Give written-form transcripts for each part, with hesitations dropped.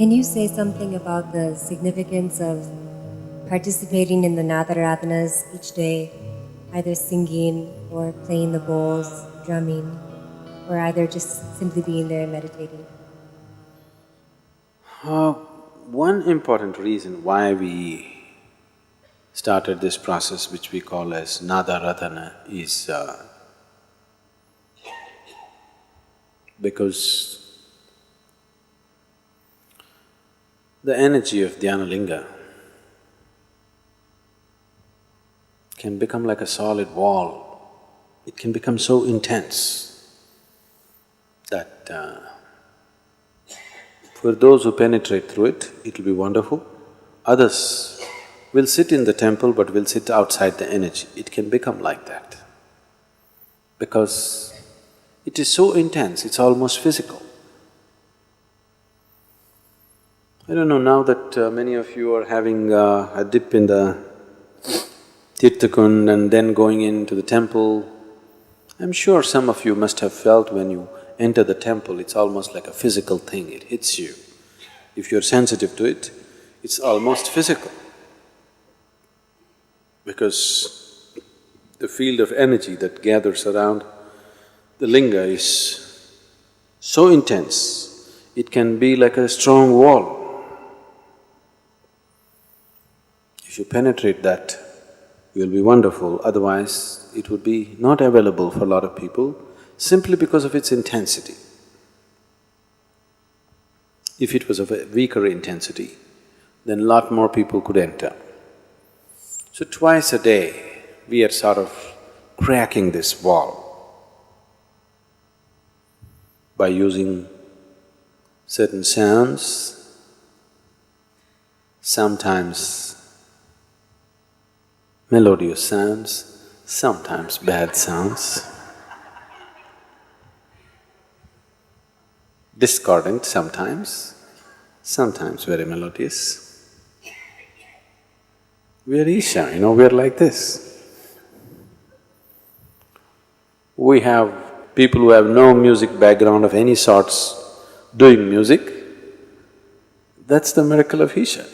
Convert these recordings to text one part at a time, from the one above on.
Can you say something about the significance of participating in the Nadaradhanas each day, either singing or playing the bowls, drumming, or either just simply being there and meditating? One important reason why we started this process, which we call as Nadaradhana, is because the energy of Dhyanalinga can become like a solid wall. It can become so intense that for those who penetrate through it, it'll be wonderful. Others will sit in the temple but will sit outside the energy. It can become like that because it is so intense, it's almost physical. I don't know, now that many of you are having a dip in the Tirthakund and then going into the temple, I'm sure some of you must have felt when you enter the temple, it's almost like a physical thing, it hits you. If you're sensitive to it, it's almost physical. Because the field of energy that gathers around the linga is so intense, it can be like a strong wall. If you penetrate that, you'll be wonderful, otherwise it would be not available for a lot of people simply because of its intensity. If it was of a weaker intensity, then a lot more people could enter. So twice a day, we are sort of cracking this wall by using certain sounds, sometimes melodious sounds, sometimes bad sounds, discordant sometimes very melodious. We are Isha, we are like this. We have people who have no music background of any sorts doing music. That's the miracle of Isha.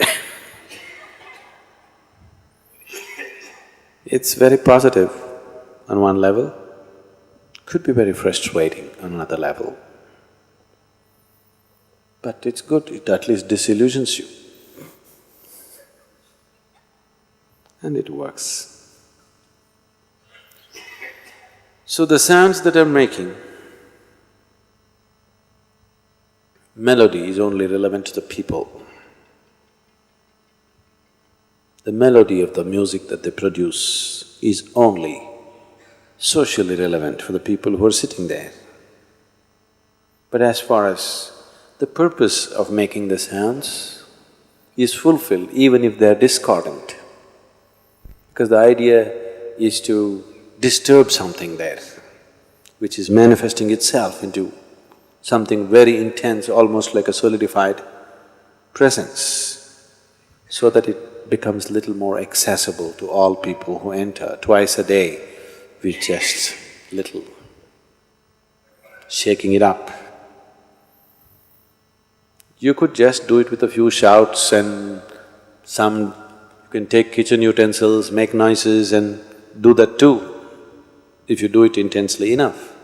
It's very positive on one level, could be very frustrating on another level. But it's good, it at least disillusions you. And it works. So the sounds that I'm making, melody is only relevant to the people. The melody of the music that they produce is only socially relevant for the people who are sitting there. But as far as the purpose of making the sounds is fulfilled even if they're discordant, because the idea is to disturb something there, which is manifesting itself into something very intense, almost like a solidified presence, so that it becomes little more accessible to all people who enter. Twice a day, we just little shaking it up. You could just do it with a few shouts and you can take kitchen utensils, make noises and do that too, if you do it intensely enough.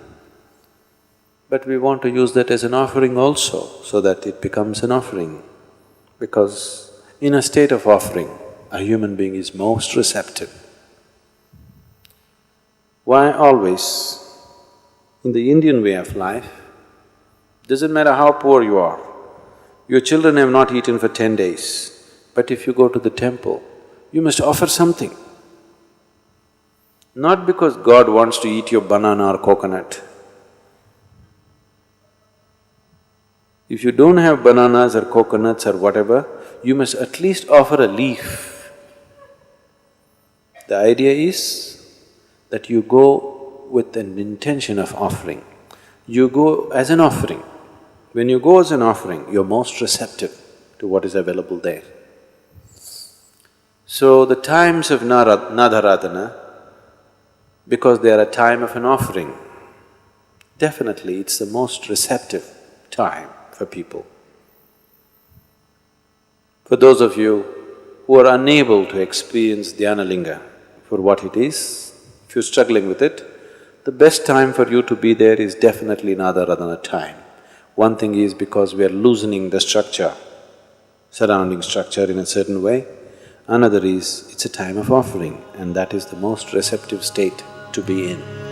But we want to use that as an offering also, so that it becomes an offering. Because in a state of offering, a human being is most receptive. Why always? In the Indian way of life, doesn't matter how poor you are, your children have not eaten for 10 days, but if you go to the temple, you must offer something. Not because God wants to eat your banana or coconut. If you don't have bananas or coconuts or whatever, you must at least offer a leaf. The idea is that you go with an intention of offering. You go as an offering. When you go as an offering, you're most receptive to what is available there. So the times of Nadaradhana, because they are a time of an offering, definitely it's the most receptive time for people. For those of you who are unable to experience Dhyanalinga for what it is, if you're struggling with it, the best time for you to be there is definitely Nadaradhana time. One thing is because we are loosening the structure, surrounding structure in a certain way. Another is, it's a time of offering, and that is the most receptive state to be in.